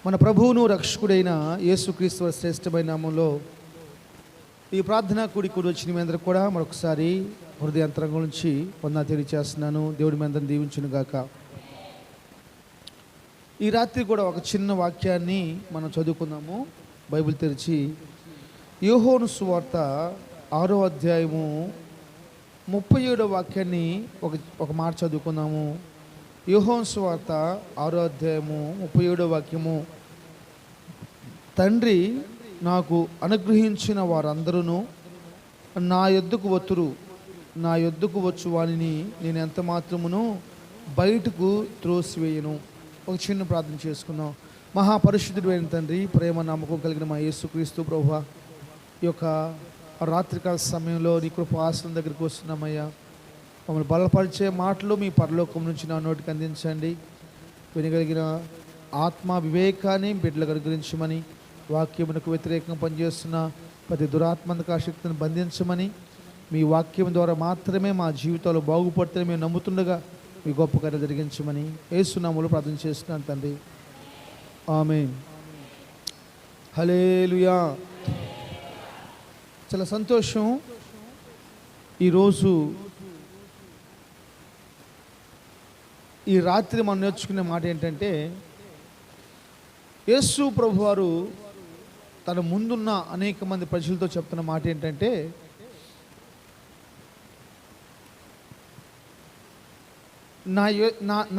మన ప్రభువును రక్షకుడైన యేసుక్రీస్తు శ్రేష్టమైన నామంలో ఈ ప్రార్థనా కూడికి వచ్చిన మీ అందరూ కూడా మరొకసారి హృదయాంతరంగం నుంచి వందనాలు తెలియజేస్తున్నాను. దేవుడి మీ అందరిని దీవించును గాక. ఈ రాత్రి కూడా ఒక చిన్న వాక్యాన్ని మనం చదువుకుందాము. బైబిల్ తెరిచి యోహోను సువార్త 6వ అధ్యాయము 37వ వాక్యాన్ని ఒక మాట చదువుకుందాము. యోహోను సువార్త 6వ అధ్యాయము 37వ వాక్యము. తండ్రి నాకు అనుగ్రహించిన వారందరూ నా యొద్దకు వత్తురు, నా యొద్దకు వచ్చు వానిని నేను ఎంత మాత్రమును బయటకు త్రోసివేయను. ఒక చిన్న ప్రార్థన చేసుకుందాం. మహాపరిశుద్ధుడు అయిన తండ్రి, ప్రేమ నమ్మకం కలిగిన మా యేసుక్రీస్తు ప్రభువా, ఈ యొక్క రాత్రికాల సమయంలో నీ కృపాసనం దగ్గరికి వస్తున్నామయ్యా. మమ్మల్ని బలపరిచే మాటలు మీ పరలోకం నుంచి నా నోటికి అందించండి. వినగలిగిన ఆత్మ వివేకాన్ని బిడ్డలకు అనుగ్రహించమని, వాక్యమునకు వ్యతిరేకంగా పనిచేస్తున్న ప్రతి దురాత్మక శక్తిని బంధించమని, మీ వాక్యం ద్వారా మాత్రమే మా జీవితాలు బాగుపడుతుందని మేము నమ్ముతుండగా మీ గొప్ప కార్యం జరిగించమని యేసు నామములో ప్రార్థన చేస్తున్నాను తండ్రి, ఆమేన్. హల్లెలూయా. చాలా సంతోషం. ఈరోజు ఈ రాత్రి మనం నేర్చుకునే మాట ఏంటంటే, యేసు ప్రభువారు తన ముందున్న అనేక మంది ప్రజలతో చెప్తున్న మాట ఏంటంటే,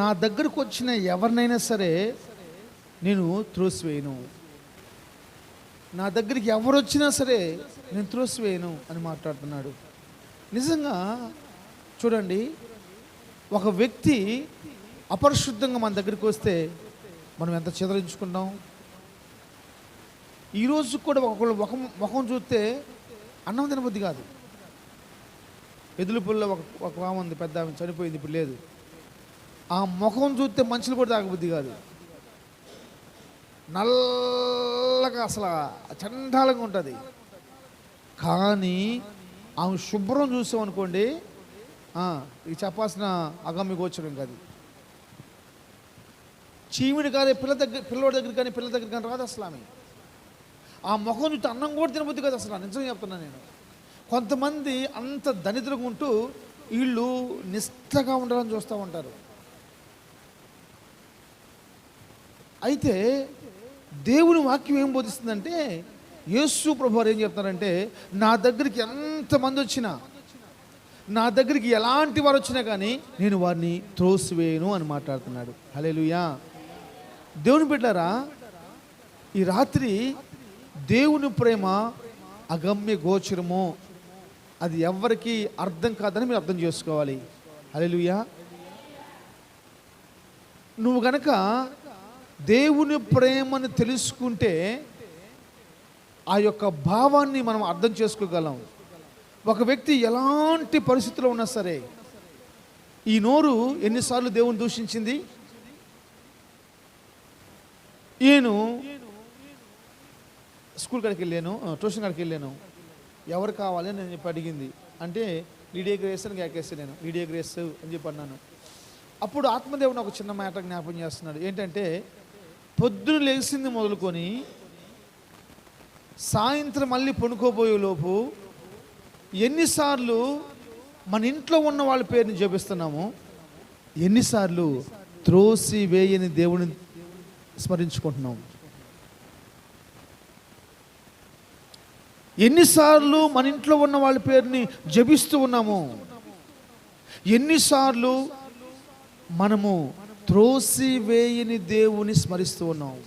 నా దగ్గరకు వచ్చిన ఎవరినైనా సరే నేను త్రోసివేయను. నా దగ్గరికి ఎవరు వచ్చినా సరే నేను త్రోసివేయను అని మాట్లాడుతున్నాడు. నిజంగా చూడండి, ఒక వ్యక్తి అపరిశుద్ధంగా మన దగ్గరికి వస్తే మనం ఎంత చెదరించుకుంటాం. ఈరోజు కూడా ఒకళ్ళు ముఖం చూస్తే అన్నం తినబుద్ధి కాదు. ఎదులుపుల్లో ఒక ఆమె ఉంది, పెద్ద ఆమె చనిపోయింది, ఇప్పుడు లేదు. ఆ ముఖం చూస్తే మనుషులు కూడా తాగబుద్ధి కాదు. నల్లగా అసలు చండాలంగా ఉంటుంది. కానీ ఆమె శుభ్రం చూసామనుకోండి, ఇది చెప్పాల్సిన అగమ్య గోచరం కాదు. చీమిడి కానీ పిల్లవాడి దగ్గర కానీ రాదు అసలు. ఆమె ఆ ముఖం చూస్తే అన్నం కూడా తినబుద్ధి కాదు అసలు. నిజంగా చెప్తున్నాను నేను. కొంతమంది అంత దరిద్రంగా ఉంటూ వీళ్ళు నిష్ఠగా ఉండాలని చూస్తూ ఉంటారు. అయితే దేవుని వాక్యం ఏం బోధిస్తుందంటే, యేసు ప్రభువారు ఏం చెప్తున్నారంటే, నా దగ్గరికి ఎంతమంది వచ్చినా, నా దగ్గరికి ఎలాంటి వారు వచ్చినా కానీ నేను వారిని త్రోసివేయను అని మాట్లాడుతున్నాడు. హల్లెలూయా. దేవుని బిడ్డలారా, ఈ రాత్రి దేవుని ప్రేమ అగమ్య గోచరము, అది ఎవరికి అర్థం కాదని మీరు అర్థం చేసుకోవాలి. హల్లెలూయా. నువ్వు గనక దేవుని ప్రేమను తెలుసుకుంటే ఆ యొక్క భావాన్ని మనం అర్థం చేసుకోగలం. ఒక వ్యక్తి ఎలాంటి పరిస్థితిలో ఉన్నా సరే, ఈ నోరు ఎన్నిసార్లు దేవుని దూషించింది. నేను స్కూల్ కాడికి వెళ్ళాను, ట్యూషన్ కాడికి వెళ్ళాను, ఎవరు కావాలి అని నేను చెప్పి అడిగింది. అంటే లీడియా గ్రేస్ అని కేకేస్తాను. నేను లీడియా గ్రేస్ అని చెప్పి అన్నాను. అప్పుడు ఆత్మదేవుడు ఒక చిన్న మాట జ్ఞాపకం చేస్తున్నాడు. ఏంటంటే, పొద్దున లేచింది మొదలుకొని సాయంత్రం మళ్ళీ పడుకోబోయే లోపు ఎన్నిసార్లు మన ఇంట్లో ఉన్న వాళ్ళ పేరుని జపిస్తున్నాము, ఎన్నిసార్లు త్రోసి వేయని దేవుని స్మరించుకుంటున్నాము, ఎన్నిసార్లు మన ఇంట్లో ఉన్న వాళ్ళ పేరుని జపిస్తూ ఉన్నాము, ఎన్నిసార్లు మనము త్రోసి వేయని దేవుని స్మరిస్తూ ఉన్నావు.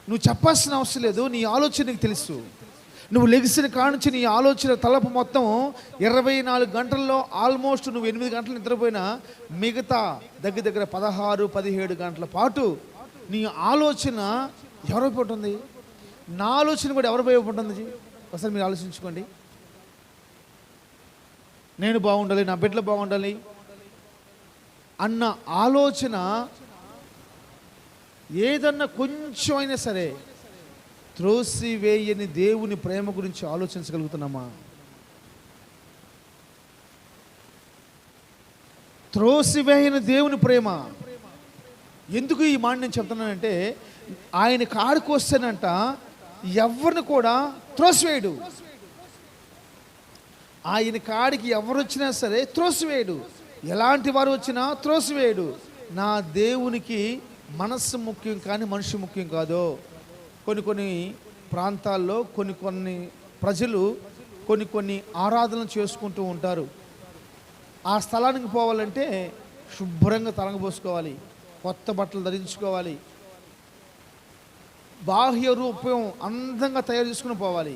నువ్వు చెప్పాల్సిన అవసరం లేదు. నీ ఆలోచనకి తెలుసు. నువ్వు లెగిసిన కాడ నుంచి నీ ఆలోచన తలపు మొత్తం 24 గంటల్లో ఆల్మోస్ట్ నువ్వు 8 గంటలు నిద్రపోయినా మిగతా దగ్గర 16-17 గంటల పాటు నీ ఆలోచన ఎవరైపు ఉంటుంది. నా ఆలోచన కూడా ఎవరిపైపు ఉంటుంది ఒకసారి మీరు ఆలోచించుకోండి. నేను బాగుండాలి, నా బిడ్డలు బాగుండాలి అన్న ఆలోచన ఏదన్నా కొంచెం అయినా సరే త్రోసివేయని దేవుని ప్రేమ గురించి ఆలోచించగలుగుతున్నామా? త్రోసివేయని దేవుని ప్రేమ. ఎందుకు ఈ మాట నేను చెప్తున్నానంటే, ఆయన కాడికి వస్తేనంట ఎవరిని కూడా త్రోసివేయడు. ఆయన కాడికి ఎవరు వచ్చినా సరే త్రోసివేయడు. ఎలాంటి వారు వచ్చినా త్రోసివేయడు. నా దేవునికి మనస్సు ముఖ్యం కానీ మనిషి ముఖ్యం కాదు. కొన్ని ప్రాంతాల్లో కొన్ని ప్రజలు కొన్ని ఆరాధనలు చేసుకుంటూ ఉంటారు. ఆ స్థలానికి పోవాలంటే శుభ్రంగా తలంగపోసుకోవాలి, కొత్త బట్టలు ధరించుకోవాలి, బాహ్య రూపం అందంగా తయారు చేసుకుని పోవాలి.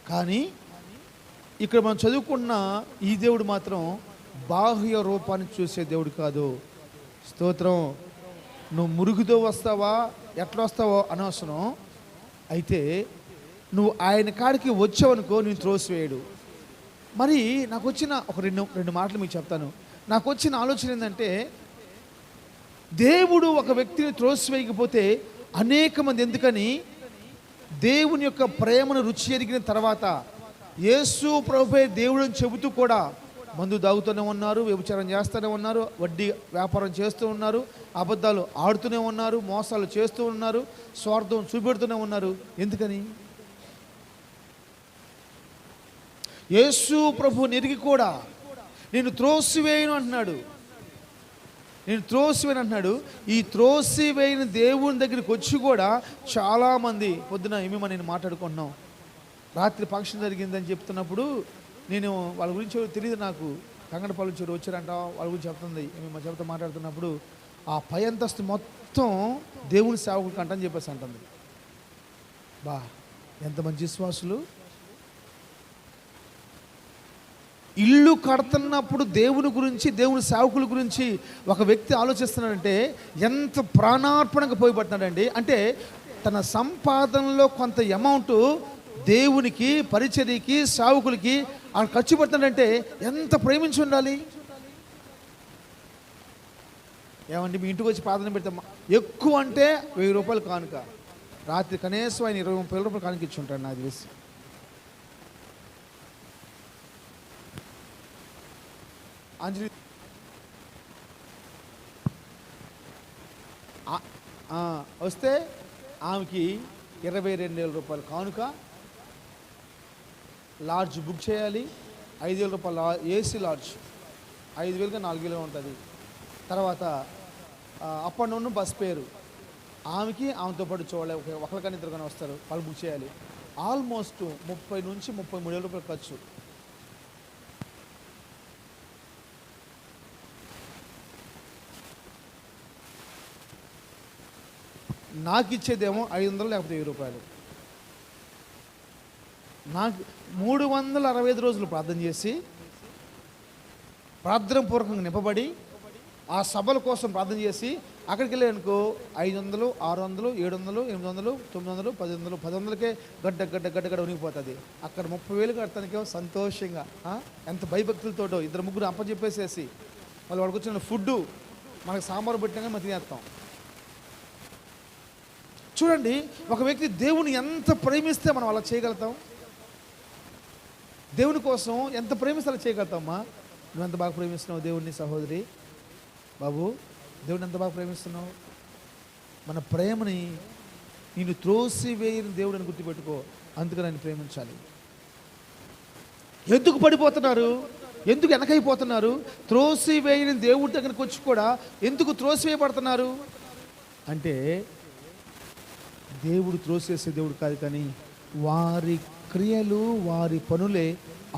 కానీ ఇక్కడ మనం చదువుకున్న ఈ దేవుడు మాత్రం బాహ్య రూపాన్ని చూసే దేవుడు కాదు. స్తోత్రం. నువ్వు మురుగుతో వస్తావా ఎట్లా వస్తావో అనవసరం. అయితే నువ్వు ఆయన కాడికి వచ్చావనుకో నేను త్రోసివేయడు. మరి నాకు వచ్చిన ఒక రెండు మాటలు మీకు చెప్తాను. నాకు వచ్చిన ఆలోచన ఏంటంటే, దేవుడు ఒక వ్యక్తిని త్రోసివేయకపోతే అనేక మంది ఎందుకని దేవుని యొక్క ప్రేమను రుచి ఎరిగిన తర్వాత యేసు ప్రభువే దేవుడిని చెబుతూ కూడా మందు తాగుతూనే ఉన్నారు, వ్యభిచారం చేస్తూనే ఉన్నారు, వడ్డీ వ్యాపారం చేస్తూ ఉన్నారు, అబద్ధాలు ఆడుతూనే ఉన్నారు, మోసాలు చేస్తూ ఉన్నారు, స్వార్థం చూపెడుతూనే ఉన్నారు. ఎందుకని? యేసు ప్రభు నెరిగి కూడా నేను త్రోసివేయను అంటున్నాడు. నేను త్రోసివేయను అంటున్నాడు. ఈ త్రోసివేయన దేవుని దగ్గరికి వచ్చి కూడా చాలామంది పొద్దున నేను మాట్లాడుకుంటున్నాం. రాత్రి ఫంక్షన్ జరిగిందని చెప్తున్నప్పుడు నేను వాళ్ళ గురించి తెలియదు నాకు. కంగడపల్లి నుంచి వచ్చారంట, వాళ్ళ గురించి చెప్తుంది మా చెబుతా మాట్లాడుతున్నప్పుడు ఆ పై అంతస్తు మొత్తం దేవుని సేవకుడికి అంటని చెప్పేసి అంటుంది. బా ఎంత మంచి విశ్వాసులు. ఇల్లు కడుతున్నప్పుడు దేవుని గురించి, దేవుని సేవకుల గురించి ఒక వ్యక్తి ఆలోచిస్తున్నాడంటే ఎంత ప్రాణార్పణగా పోయిపడుతున్నాడండి. అంటే తన సంపాదనలో కొంత అమౌంట్ దేవునికి, పరిచర్యకి, సేవకులకి ఆయన ఖర్చు పెడుతున్నాడంటే ఎంత ప్రేమించి ఉండాలి. ఏమండి మీ ఇంటికి వచ్చి ప్రార్థన పెడతాం ఎక్కువ అంటే 1000 రూపాయలు కానుక, రాత్రి కనీసం ఆయన 20-30 రూపాయలు కానుక ఇచ్చి ఉంటాడు నాకు తెలిసి. అంజలి వస్తే ఆమెకి 22,000 రూపాయలు కానుక, లాడ్జ్ బుక్ చేయాలి, 5,000 రూపాయలు ఏసీ లాడ్జ్, 5,000గా 4,000 ఉంటుంది. తర్వాత అప్ అండ్ డౌన్ బస్ పేరు, ఆమెతో పాటు చూడలే ఒకరికన్నా ఇద్దరుగానే వస్తారు, వాళ్ళు బుక్ చేయాలి. ఆల్మోస్ట్ 30 నుంచి 33,000 రూపాయలు ఖర్చు. నాకు ఇచ్చేదేమో 500 లేకపోతే 1000 రూపాయలు. నాకు 365 రోజులు ప్రార్థన చేసి, ప్రార్థన పూర్వకంగా నింపబడి, ఆ సభల కోసం ప్రార్థన చేసి అక్కడికి వెళ్ళానుకో 500, 600, 700, 800, 900, 1000, 1000కే గడ్డ ఉనిగిపోతుంది. అక్కడ 30,000 కడతానికేమో సంతోషంగా ఎంత భయభక్తులతోటో 2-3 అప్పచెప్పేసేసి వాళ్ళు వాడికి వచ్చిన ఫుడ్డు మనకు సాంబారు పెట్టినాక మనం తినేస్తాం. చూడండి, ఒక వ్యక్తి దేవుని ఎంత ప్రేమిస్తే మనం అలా చేయగలుగుతాం. దేవుని కోసం ఎంత ప్రేమిస్తే అలా చేయగలుగుతామా? నువ్వు ఎంత బాగా ప్రేమిస్తున్నావు దేవుడిని సహోదరి, బాబు, దేవుడిని ఎంత బాగా ప్రేమిస్తున్నావు? మన ప్రేమని నేను త్రోసివేయని దేవుడిని గుర్తుపెట్టుకో. అందుకని ఆయన ప్రేమించాలి. ఎందుకు పడిపోతున్నారు? ఎందుకు వెనకైపోతున్నారు? త్రోసివేయని దేవుడి దగ్గరికి వచ్చి కూడా ఎందుకు త్రోసివేయబడుతున్నారు అంటే, దేవుడు త్రోసేసే దేవుడు కాదు, కానీ వారి క్రియలు, వారి పనులే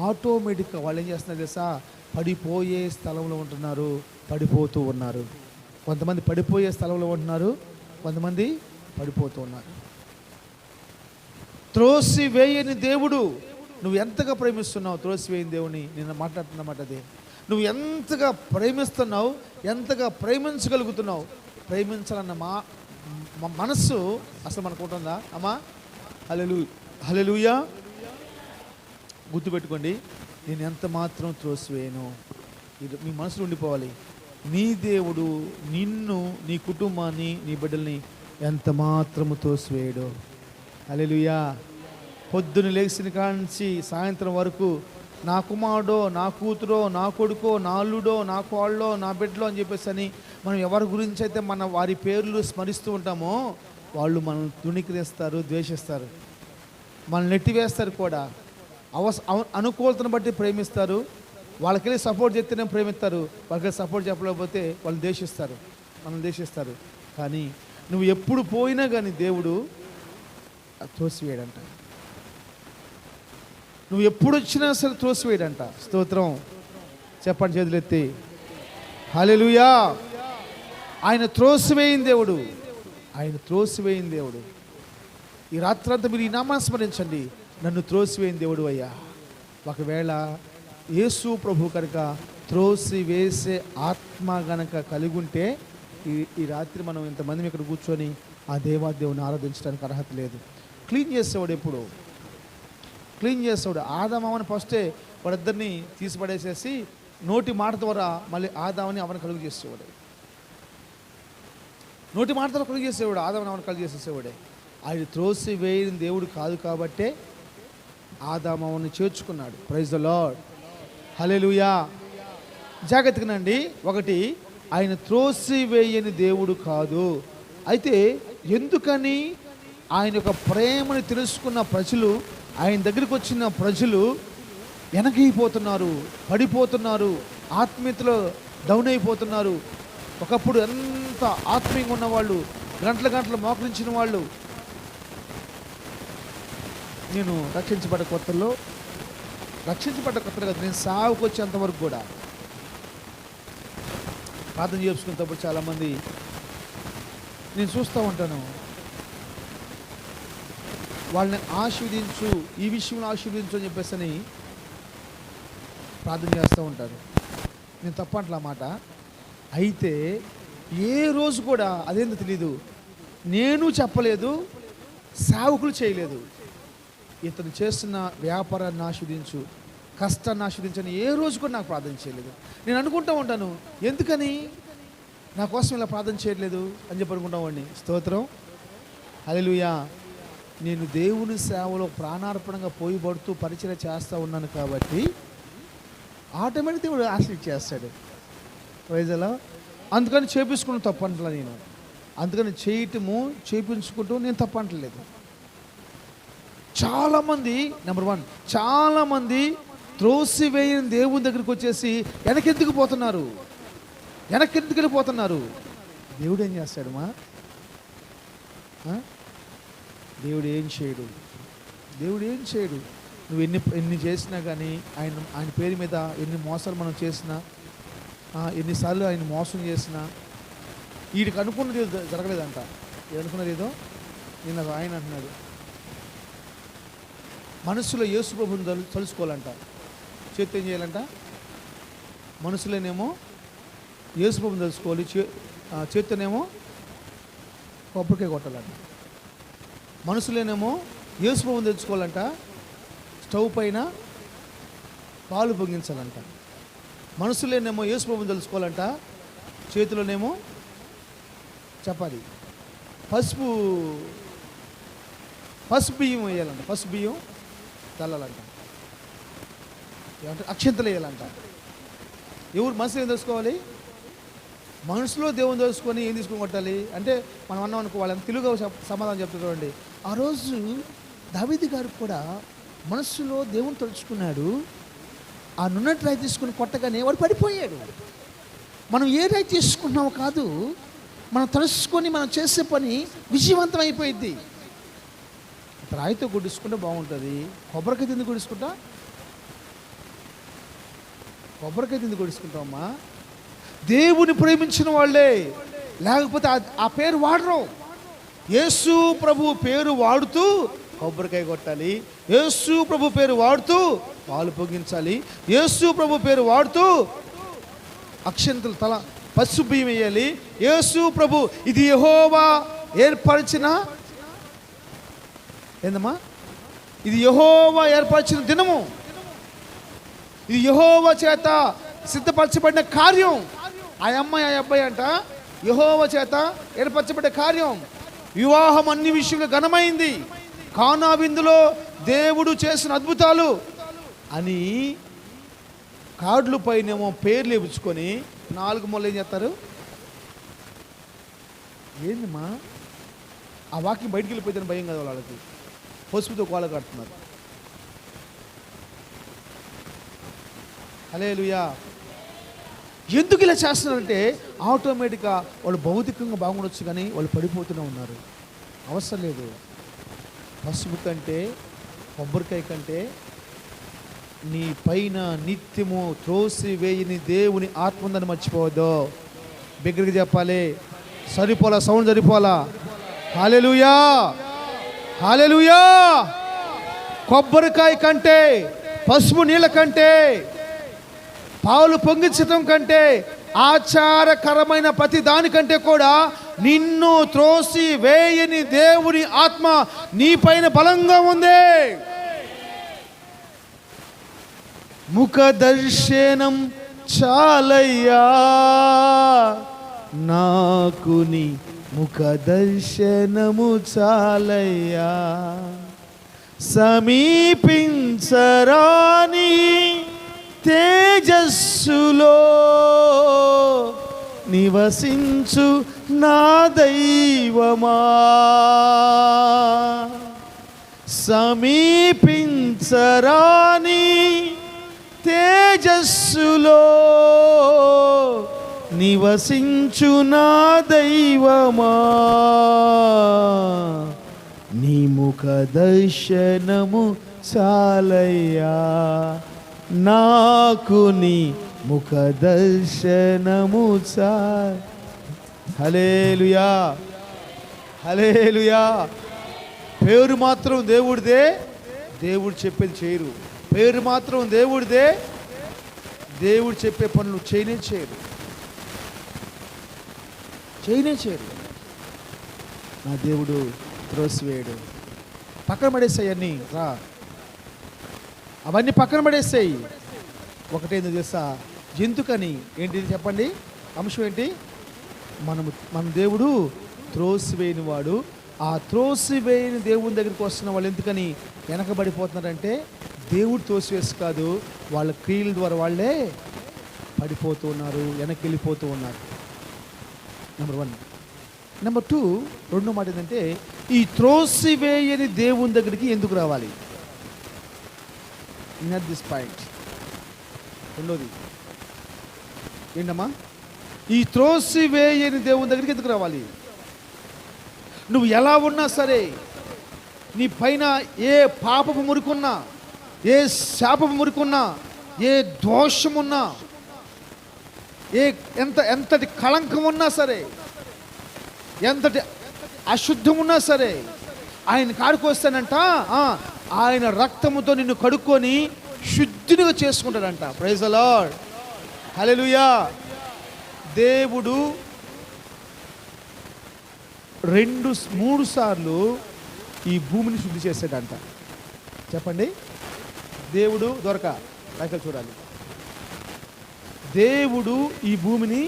ఆటోమేటిక్గా వాళ్ళు ఏం చేస్తున్నారు తెలుసా? పడిపోయే స్థలంలో ఉంటున్నారు, పడిపోతూ ఉన్నారు. కొంతమంది పడిపోయే స్థలంలో ఉంటున్నారు, కొంతమంది పడిపోతూ ఉన్నారు. త్రోసివేయని దేవుడు నువ్వు ఎంతగా ప్రేమిస్తున్నావు? త్రోసివేయని దేవుని నేను మాట్లాడుతున్నమాట. అదే నువ్వు ఎంతగా ప్రేమిస్తున్నావు, ఎంతగా ప్రేమించగలుగుతున్నావు. ప్రేమించాలన్న మనస్సు అసలు మనకు ఉంటుందా అమ్మా? హల్లెలూయా. గుర్తుపెట్టుకోండి, నేను ఎంత మాత్రం త్రోసివేయను. ఇది మీ మనసులో ఉండిపోవాలి. నీ దేవుడు నిన్ను, నీ కుటుంబాన్ని, నీ బిడ్డల్ని ఎంత మాత్రము త్రోసివేయడు. హల్లెలూయా. పొద్దున లేచిన కాంచి సాయంత్రం వరకు నా కుమారుడో, నా కూతురో, నా కొడుకో, నా అల్లుడో, నా కోళ్ళో, నా బిడ్డలో అని చెప్పేసి అని మనం ఎవరి గురించి అయితే వారి పేర్లు స్మరిస్తూ ఉంటామో వాళ్ళు మనల్ని తుణికిరేస్తారు, ద్వేషిస్తారు, మనల్ని నెట్టివేస్తారు కూడా. అనుకూలతను బట్టి ప్రేమిస్తారు. వాళ్ళకెళ్ళి సపోర్ట్ చేస్తేనే ప్రేమిస్తారు, వాళ్ళకి సపోర్ట్ చెప్పలేకపోతే వాళ్ళు ద్వేషిస్తారు, మనం ద్వేషిస్తారు. కానీ నువ్వు ఎప్పుడు పోయినా కానీ దేవుడు త్రోసివేయడంట. నువ్వు ఎప్పుడు వచ్చినా సరే త్రోసివేయడంట. స్తోత్రం చెప్పండి చేతులెత్తి. హల్లెలూయా. ఆయన త్రోసివేయిన దేవుడు, ఆయన త్రోసివేయిన దేవుడు. ఈ రాత్రంతా మీరు ఈ నామాన్ని స్మరించండి, నన్ను త్రోసివేయిన దేవుడు అయ్యా. ఒకవేళ యేసు ప్రభు కనుక త్రోసివేసే ఆత్మ గనక కలిగి ఉంటే ఈ రాత్రి మనం ఇంతమంది ఇక్కడ కూర్చొని ఆ దేవాదేవుని ఆరాధించడానికి అర్హత లేదు. క్లీన్ చేసేవాడు, ఎప్పుడు క్లీన్ చేసేవాడు. ఆదామని ఫస్టే వాడిద్దరిని తీసిపడేసేసి నోటి మాట ద్వారా మళ్ళీ ఆదామని అవని కలుగు చేసేవాడు. నోటి మాట ద్వారా కలుగు చేసేవాడు, ఆదామని అవని కలుగు చేసేసేవాడే. ఆయన త్రోసి వేయని దేవుడు కాదు కాబట్టే ఆదామని చేర్చుకున్నాడు. Praise the Lord. హల్లెలూయా. జాగ్రత్తగానండి. ఒకటి, ఆయన త్రోసి వేయని దేవుడు కాదు. అయితే ఎందుకని ఆయన యొక్క ప్రేమను తెలుసుకున్న ప్రజలు, ఆయన దగ్గరికి వచ్చిన ప్రజలు వెనకైపోతున్నారు, పడిపోతున్నారు, ఆత్మీయతలో డౌన్ అయిపోతున్నారు. ఒకప్పుడు ఎంత ఆత్మీయంగా ఉన్నవాళ్ళు, గంటల గంటలు మోకరించిన వాళ్ళు. నేను రక్షించబడ్డ కొత్తలో కదా, నేను సాగుకు వచ్చేంతవరకు కూడా ప్రార్థన చేసుకునేటప్పుడు చాలామంది నేను చూస్తూ ఉంటాను, వాళ్ళని ఆశీర్వదించు, ఈ విషయంలో ఆశీర్వదించు అని చెప్పేసి అని ప్రార్థన చేస్తూ ఉంటారు. నేను తప్పట్లా మాట. అయితే ఏ రోజు కూడా అదేందో తెలీదు, నేను చెప్పలేదు, సేవకులు చేయలేదు, ఇతను చేస్తున్న వ్యాపారాన్ని ఆశీర్వదించు, కష్టాన్ని ఆశీర్వదించని ఏ రోజు కూడా నాకు ప్రార్థన చేయలేదు. నేను అనుకుంటూ ఉంటాను, ఎందుకని నా కోసం ఇలా ప్రార్థన చేయట్లేదు అని చెప్పి అనుకుంటా వాడిని. స్తోత్రం. హల్లెలూయా. నేను దేవుని సేవలో ప్రాణార్పణంగా పోయిబడుతూ పరిచయం చేస్తూ ఉన్నాను కాబట్టి ఆటోమేటిక్ దేవుడు ఆశీర్వదించేస్తాడు. ప్రైజ్ అలా. అందుకని చేపించుకుని తప్పంటలా నేను, అందుకని చేయించుకుంటూ నేను తప్పంటలేదు. చాలామంది, నెంబర్ 1, చాలామంది త్రోసివేయని దేవుని దగ్గరికి వచ్చేసి వెనకెందుకు వెళ్ళిపోతున్నారు. దేవుడు ఏం చేస్తాడు మా? దేవుడు ఏం చేయడు. నువ్వు ఎన్ని చేసినా కానీ ఆయన పేరు మీద ఎన్ని మోసాలు మనం చేసినా, ఎన్నిసార్లు ఆయన మోసం చేసినా, వీడికి అనుకున్నది జరగలేదంట. అనుకున్నది ఏదో నిన్న ఆయన అంటున్నాడు, మనసులో యేసు ప్రభుని తలుసుకోవాలంట. చేతి ఏం చేయాలంట? మనసులోనేమో యేసు ప్రభుని తలుసుకోవాలి, చేతితోనేమో కొబ్బరికాయ కొట్టాలంట. మనసులోనేమో యేసు ప్రభుని తెలుసుకోవాలంట, స్టవ్ పైన పాలు పొంగించాలంట. మనసులోనేమో యేసు ప్రభుని తెలుసుకోవాలంట, చేతిలోనేమో చపాతి, పసుపు బియ్యం వేయాలంట, పసుపు బియ్యం చల్లాలంట, ఏమంటే అక్షంతలు వేయాలంట. ఎవరు మనసులో ఏం తెలుసుకోవాలి? మనసులో దేవుని తెలుసుకొని ఏం తీసుకొని కొట్టాలి అంటే, మనం అన్నాం అనుకో, వాళ్ళని తెలుగుగా సమాధానం చెప్తున్నారండి. ఆ రోజు దావీదు గారు కూడా మనస్సులో దేవుని తలుచుకున్నాడు, ఆ నున్నటి రాయి తీసుకుని కొట్టగానే వాడు పడిపోయాడు. మనం ఏ రాయి తీసుకున్నామో కాదు, మనం తలుచుకొని మనం చేసే పని విజయవంతం అయిపోయింది. రాయితో గుడ్డుకుంటే బాగుంటుంది, కొబ్బరికాయ తింది గుడ్డుకుంటామమ్మా. దేవుని ప్రేమించిన వాళ్ళే, లేకపోతే ఆ పేరు వాడరు. యేసు ప్రభు పేరు వాడుతూ కొబ్బరికాయ కొట్టాలి, యేసు ప్రభు పేరు వాడుతూ పాలు పొంగించాలి, యేసు ప్రభు పేరు వాడుతూ అక్షంతలు తల పసుపు బియ్యం వేయాలి. యేసు ప్రభు, ఇది యెహోవా ఏర్పరిచిన ఏందమ్మా, ఇది యెహోవా ఏర్పరిచిన దినము, ఇది యెహోవా చేత సిద్ధపరచబడిన కార్యం. ఆ అమ్మాయి ఆ అబ్బాయి అంట యెహోవా చేత ఏర్పరచబడ్డ కార్యం. వివాహం అన్ని విషయంలో ఘనమైంది, కానా విందులో దేవుడు చేసిన అద్భుతాలు అని కార్డుల పైనేమో పేర్లు వేయించుకొని 4 మూలలు ఏం చేస్తారు? ఏందమ్మా ఆ వాక్యం బయటికి వెళ్ళిపోతే భయం కదా వాళ్ళకి, పసుపుతో కోల కడుతున్నారు. హల్లెలూయా. ఎందుకు ఇలా చేస్తున్నారంటే ఆటోమేటిక్గా వాళ్ళు భౌతికంగా బాగుండొచ్చు కానీ వాళ్ళు పడిపోతూనే ఉన్నారు. అవసరం లేదు. పసుపు కంటే, కొబ్బరికాయ కంటే నీ పైన నిత్యము త్రోసి వేయని దేవుని ఆత్మ ఉందని మర్చిపోవద్దు. బిగ్గరగా చెప్పాలి. సరిపోలా, సౌండ్ సరిపోలా. హల్లెలూయా, హల్లెలూయా. కొబ్బరికాయ కంటే, పసుపు నీళ్ళ కంటే, పాలు పొంగించటం కంటే, ఆచారకరమైన ప్రతి దానికంటే కూడా నిన్ను త్రోసి వేయని దేవుని ఆత్మ నీ పైన బలంగా ఉంది. ముఖ దర్శనం చాలయ్యా నాకు, నీ ముఖ దర్శనము చాలయ్యా. సమీపించరాని తేజస్సులో నివసించు నా దైవమా, సమీపించరాని తేజస్సులో నివసించు నా దైవమా, నీ ముఖ దర్శనము చాలయ్యా నాకు, నీ ముఖ దర్శనము చాలు. హల్లెలూయా, హల్లెలూయా. పేరు మాత్రం దేవుడిదే, దేవుడు చెప్పేది చేయరు. పేరు మాత్రం దేవుడిదే, దేవుడు చెప్పే పనులు చేయనే చేయరు. నా దేవుడు త్రోసివేయడు. పక్కన పడేసాయి అన్నీ, రా అవన్నీ పక్కన పడేసాయి. ఒకటేందో తెలుసా? ఎందుకని? ఏంటి చెప్పండి, అంశం ఏంటి? మన దేవుడు త్రోసివేయని వాడు. ఆ త్రోసివేయని దేవుని దగ్గరికి వస్తున్న వాళ్ళు ఎందుకని వెనకబడిపోతున్నారంటే దేవుడు తోసివేసి కాదు, వాళ్ళ క్రియల ద్వారా వాళ్ళే పడిపోతూ ఉన్నారు, వెనక్కి వెళ్ళిపోతూ ఉన్నారు. నెంబర్ 1. నెంబర్ 2, రెండో మాట ఏంటంటే ఈ త్రోసివేయని దేవుని దగ్గరికి ఎందుకు రావాలి? In this point. రెండోది ఏంటమ్మా? ఈ త్రోసివేయని దేవుని దగ్గరికి ఎందుకు రావాలి? నువ్వు ఎలా ఉన్నా సరే, నీ పైన ఏ పాపపు మురుకున్నా, ఏ శాపపు మురుకున్నా, ఏ దోషమున్నా, ఎంతటి కళంకం ఉన్నా సరే, ఎంతటి అశుద్ధం ఉన్నా సరే, ఆయన కాడికి వస్తానంట, ఆయన రక్తముతో నిన్ను కడుక్కొని శుద్ధిగా చేసుకుంటాడంట. ప్రైజ్ ది లార్డ్, హల్లెలూయా. దేవుడు 2-3 సార్లు ఈ భూమిని శుద్ధి చేశాడంట. చెప్పండి. దేవుడు రైకలు చూడాలి. దేవుడు ఈ భూమిని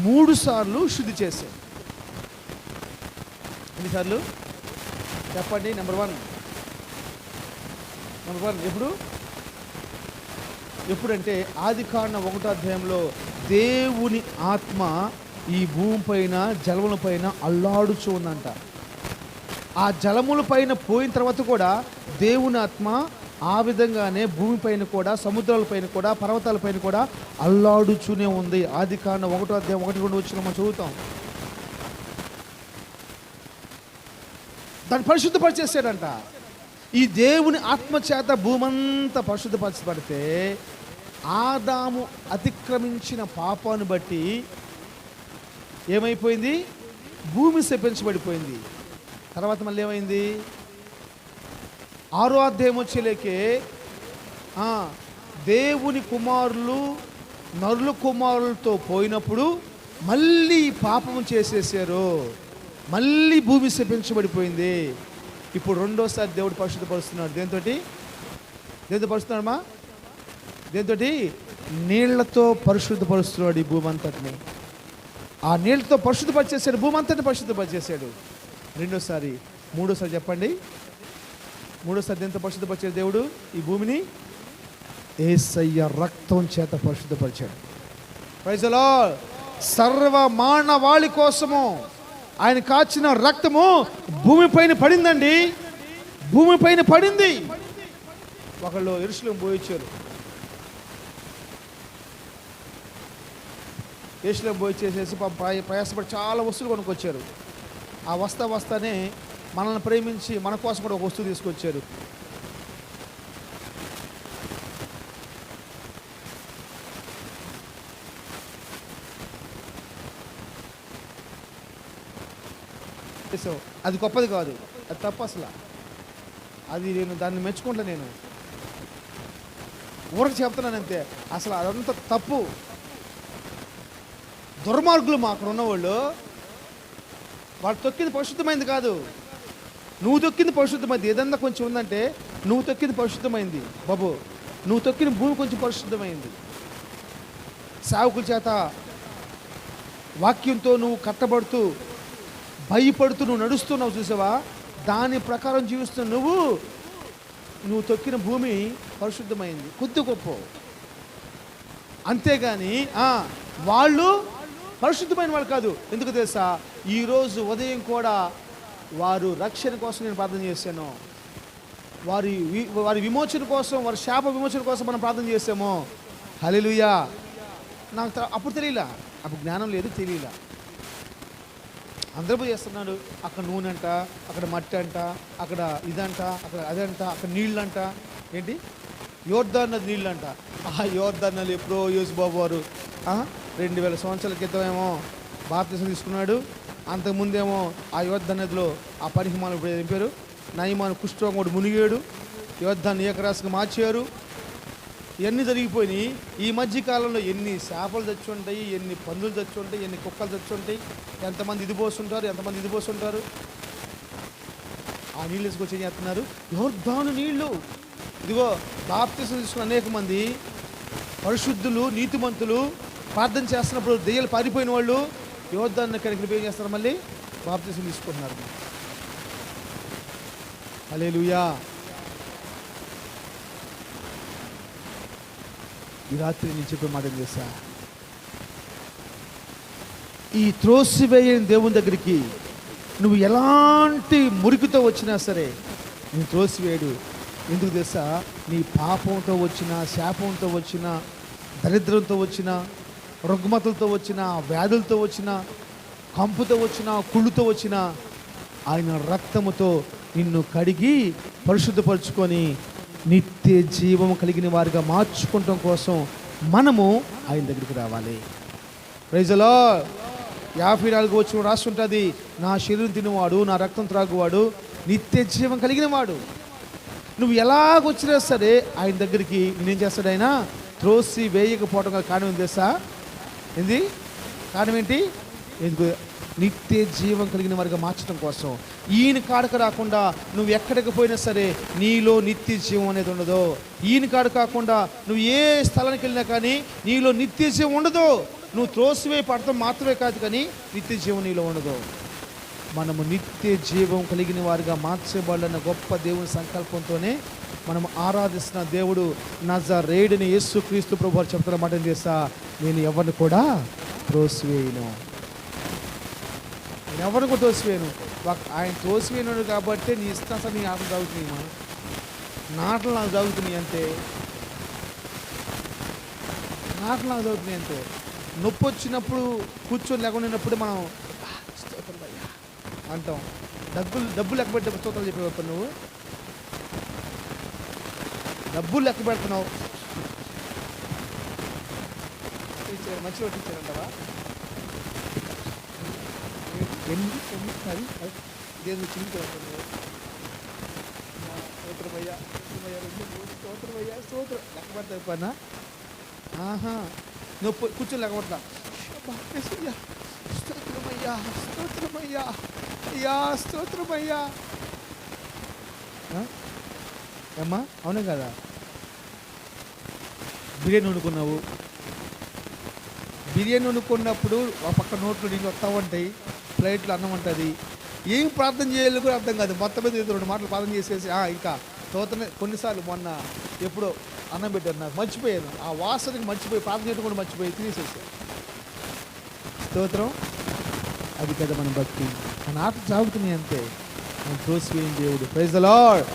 3 సార్లు శుద్ధి చేశాడు. ఎన్నిసార్లు చెప్పండి? నెంబర్ 1 ఎప్పుడంటే ఆదికాండం 1వ అధ్యాయంలో దేవుని ఆత్మ ఈ భూమి పైన జలముల పైన అల్లాడుచూ ఉందంట. ఆ జలముల పైన పోయిన తర్వాత కూడా దేవుని ఆత్మ ఆ విధంగానే భూమిపైన కూడా, సముద్రాల పైన కూడా, పర్వతాల పైన కూడా అల్లాడుచూనే ఉంది. ఆదికాండం 1వ అధ్యాయం 1-2 వచ్చిన మనం చదువుతాం. దాన్ని పరిశుద్ధపరిచేసాడంట. ఈ దేవుని ఆత్మ చేత భూమంతా పరిశుద్ధపరచబడితే ఆదాము అతిక్రమించిన పాపాన్ని బట్టి ఏమైపోయింది? భూమి శపించబడిపోయింది. తర్వాత మళ్ళీ ఏమైంది? 6వ అధ్యాయం వచ్చేలేకే దేవుని కుమారులు నరుల కుమారులతో పోయినప్పుడు మళ్ళీ పాపము చేసేసారు, మళ్ళీ భూమి శపించబడిపోయింది. ఇప్పుడు రెండోసారి దేవుడు పరిశుద్ధపరుస్తున్నాడు. దేంతో పరుస్తున్నాడమ్మా? దేంతో? నీళ్లతో పరిశుద్ధపరుస్తున్నాడు ఈ భూమి అంతటిని. ఆ నీళ్లతో పరిశుద్ధపరిచేసాడు, భూమి అంతటిని పరిశుద్ధపరిచేసాడు. మూడోసారి చెప్పండి. మూడోసారి దేంతో పరిశుద్ధపరిచాడు దేవుడు ఈ భూమిని? యేసయ్య రక్తం చేత పరిశుద్ధపరిచాడు. Praise the lord. సర్వ మానవాళి కోసము ఆయన కాచిన రక్తము భూమిపైన పడిందండి. భూమిపైన పడింది. ఒకళ్ళు యెరూషలేము పోయించారు. యెరూషలేము పోయి చేసేసి ప్రయాసపడి చాలా వస్తువులు కొనుక్కొచ్చారు. ఆ వస్తానే మనల్ని ప్రేమించి మన కోసం కూడా ఒక వస్తువు తీసుకొచ్చారు. అది గొప్పది కాదు, అది తప్పు. అసలు అది నేను దాన్ని మెచ్చుకుంటా. నేను ఊరికి చెప్తున్నాను అంతే. అసలు అదంతా తప్పు. దుర్మార్గులు అక్కడ ఉన్నవాళ్ళు. వాళ్ళు తొక్కింది పరిశుద్ధమైంది కాదు, నువ్వు తొక్కింది పరిశుద్ధమైంది. ఏదన్నా కొంచెం ఉందంటే నువ్వు తొక్కింది పరిశుద్ధమైంది బాబు. నువ్వు తొక్కిన భూమి కొంచెం పరిశుద్ధమైంది. సేవకుల చేత వాక్యంతో నువ్వు కట్టబడుతూ భయపడుతూ నువ్వు నడుస్తున్నావు చూసావా, దాని ప్రకారం జీవిస్తున్న నువ్వు తొక్కిన భూమి పరిశుద్ధమైంది. కొద్ది గొప్ప. అంతేగాని వాళ్ళు పరిశుద్ధమైన వాళ్ళు కాదు. ఎందుకు తెలుసా, ఈరోజు ఉదయం కూడా వారు రక్షణ కోసం నేను ప్రార్థన చేశాను. వారి విమోచన కోసం, వారి శాప విమోచన కోసం మనం ప్రార్థన చేసాము. హల్లెలూయా. నాకు అప్పుడు తెలియలా, అప్పుడు జ్ఞానం లేదు, తెలియలా. అందరూ పోయి చేస్తున్నాడు. అక్కడ నూనె అంట, అక్కడ మట్టి అంట, అక్కడ ఇదంట, అక్కడ అదంట, అక్కడ నీళ్ళు అంట. ఏంటి యోర్దాన్ నది నీళ్ళు అంట. ఆ యోర్దాన్ నది ఎప్పుడో యేసుబాబు వారు 2000 సంవత్సరాల క్రితం ఏమో బాప్తిసం తీసుకున్నాడు. అంతకుముందేమో ఆ యోర్దాన్ నదిలో ఆ పరిహిమాను ఇప్పుడు చెప్పారు. నయమాను కుష్ఠరోగం కూడా మునిగాడు. యోర్దాన్ని ఏకరాశిగా మార్చారు. ఇవన్నీ జరిగిపోయినాయి. ఈ మధ్య కాలంలో ఎన్ని చేపలు చచ్చి ఉంటాయి, ఎన్ని పందులు చచ్చి ఉంటాయి, ఎన్ని కుక్కలు చచ్చి ఉంటాయి. ఎంతమంది ఇది పోస్తుంటారు, ఎంతమంది ఇది పోస్తుంటారు. ఆ నీళ్ళు తీసుకొచ్చి ఏం చేస్తున్నారు, యోర్దాను నీళ్ళు. ఇదిగో బాప్తిసం తీసుకున్న అనేక మంది పరిశుద్ధులు, నీతిమంతులు ప్రార్థన చేస్తున్నప్పుడు దెయ్యాలు పారిపోయిన వాళ్ళు యోర్దాను ఇక్కడికి ఏం చేస్తారు, మళ్ళీ బాప్తిసం తీసుకుంటున్నారు. హల్లెలూయా. ఈ రాత్రి నేను చెప్పే మాట చేశా, ఈ త్రోసివేయని దేవుని దగ్గరికి నువ్వు ఎలాంటి మురికితో వచ్చినా సరే నువ్వు త్రోసివేయడు. ఎందుకు తెలుసా, నీ పాపంతో వచ్చిన, శాపంతో వచ్చిన, దరిద్రంతో వచ్చిన, రుగ్మతలతో వచ్చిన, వ్యాధులతో వచ్చిన, కంపుతో వచ్చిన, కుళ్ళుతో వచ్చిన ఆయన రక్తముతో నిన్ను కడిగి పరిశుద్ధపరచుకొని నిత్య జీవం కలిగిన వారిగా మార్చుకోవటం కోసం మనము ఆయన దగ్గరికి రావాలి. Praise the lord. 54 వచ్చిన రాస్తుంటుంది, నా శరీరం తినేవాడు, నా రక్తం త్రాగువాడు నిత్య జీవం కలిగిన వాడు. నువ్వు ఎలాగొచ్చినా సరే ఆయన దగ్గరికి నేనేం చేస్తాడు, ఆయన త్రోసి వేయకపోవడం కారణం ఏం తెలుసా? ఏంది కారణం ఏంటి? ఎందుకు? నిత్య జీవం కలిగిన వారిగా మార్చడం కోసం. ఈయన కాడక రాకుండా నువ్వు ఎక్కడికి పోయినా సరే నీలో నిత్య జీవం అనేది ఉండదు. ఈయన కాడ కాకుండా నువ్వు ఏ స్థలానికి వెళ్ళినా కానీ నీలో నిత్య జీవం ఉండదు. నువ్వు త్రోసివే పడతాం మాత్రమే కాదు, కానీ నిత్య జీవం నీలో ఉండదు. మనము నిత్య జీవం కలిగిన వారిగా మార్చబడాలన్న గొప్ప దేవుని సంకల్పంతోనే మనం ఆరాధిస్తున్న దేవుడు నజరేయుడైన యేసుక్రీస్తు ప్రభువు చెప్తున్న మాట చేస్తా, నేను ఎవరిని కూడా త్రోసివేయను. ఎవరిని కూడా తోసివేయను. ఆయన తోసివేయను కాబట్టి నీ ఇష్టం సార్ నీ ఆటలు తాగుతున్నాయి, నాటలు నాకు తాగుతున్నాయి అంతే. నాటలు నాకు తాగుతున్నాయి అంతే. నొప్పి వచ్చినప్పుడు కూర్చొని లేకుండా మనం అంటాం. డబ్బులు లెక్క పెట్టే స్తోత్రాలు చెప్పేవాడు. నువ్వు డబ్బులు లెక్క పెడుతున్నావు, మంచిగా పట్టించారంటావా? దేవుని చింతమయ్యా స్తోత్రం లెక్క పెడతావు పన్నా. నొప్పి కూర్చొని లెక్క పడతా. స్తోత్రమయ్యా స్తోత్రమయ్యా అయ్యా స్తోత్రమయ్యా. అమ్మా అవునే కదా? బిర్యానీ వండుకున్నావు. బిర్యానీ వండుకున్నప్పుడు ఒక పక్క నోట్లు నీళ్ళు వస్తూ ఉంటాయి, ప్లేట్లు అన్నం ఉంటుంది. ఏం ప్రార్థన చేయాలి కూడా అర్థం కాదు. మొత్తం మీద 2 మాటలు ప్రార్థన చేసేసి ఇంకా స్తోత్రమే. కొన్నిసార్లు మొన్న ఎప్పుడో అన్నం పెట్టారు, నాకు మర్చిపోయాను. ఆ వాసనకి మర్చిపోయి, పాపం చేయడం కూడా మర్చిపోయి తినేసేసాను. స్తోత్రం. అది కదా మన భక్తి. మన ఆత్మ సాగుతున్నాయి అంతే, మనం త్రోసివేయని దేవుడు. Praise the lord.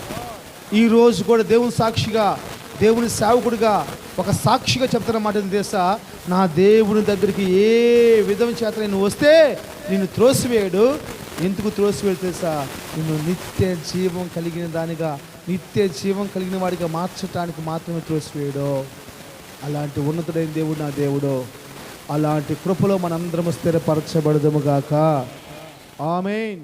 ఈ రోజు కూడా దేవుని సాక్షిగా, దేవుని సేవకుడిగా, ఒక సాక్షిగా చెప్తున్న మాట ఏంటి తెలుసా? నా దేవుని దగ్గరికి ఏ విధం చేత నేను వస్తే నిన్ను త్రోసివేయడు. ఎందుకు త్రోసివేయడు తెలుసా? నిన్ను నిత్య జీవం కలిగిన దానిగా, నిత్య జీవం కలిగిన వాడిగా మార్చటానికి మాత్రమే త్రోసివేయడు. అలాంటి ఉన్నతుడైన దేవుడు నా దేవుడు. అలాంటి కృపలో మనందరము స్థిరపరచబడదుము గాక. ఆమేన్.